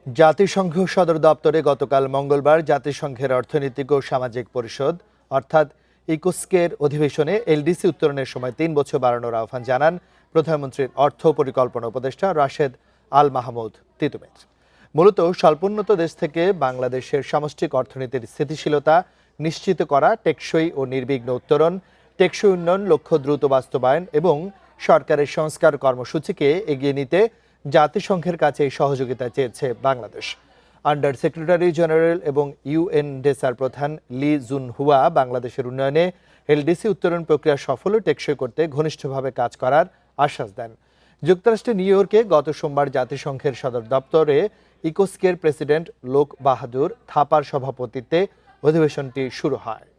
জাতিসংঘ সদর দপ্তরে গতকাল মঙ্গলবার জাতিসংঘের অর্থনৈতিক ও সামাজিক পরিষদ অর্থাৎ ইকোস্কের অধিবেশনে এলডিসি উত্তোলনের সময় ৩ বছর বাড়ানোর আহ্বান জানান প্রধানমন্ত্রীর অর্থ পরিকল্পনা উপদেষ্টা রাশেদ আল মাহমুদ তিতুমির। মূলত স্বল্পোন্নত দেশ থেকে বাংলাদেশের সামষ্টিক অর্থনীতির স্থিতিশীলতা নিশ্চিত করা, টেকসই ও নির্বিঘ্ন উত্তরণ, টেকসই উন্নয়ন লক্ষ্য দ্রুত বাস্তবায়ন এবং সরকারের সংস্কার কর্মসূচিকে এগিয়ে নিতে জাতিসংঘের কাছে সহযোগিতা চেয়েছে বাংলাদেশ। আন্ডার সেক্রেটারি জেনারেল এবং ইউএনডেসার প্রধান লি জুনহুয়া বাংলাদেশের উন্নয়নে এলডিসি উত্তোলন প্রক্রিয়া সফল ও টেকসই করতে ঘনিষ্ঠভাবে কাজ করার আশ্বাস দেন। যুক্তরাষ্ট্রের নিউ ইয়র্কে গত সোমবার জাতিসংঘের সদর দপ্তরে ইকোস্কের প্রেসিডেন্ট লোক বাহাদুর থাপার সভাপতিত্বে অধিবেশনটি শুরু হয়।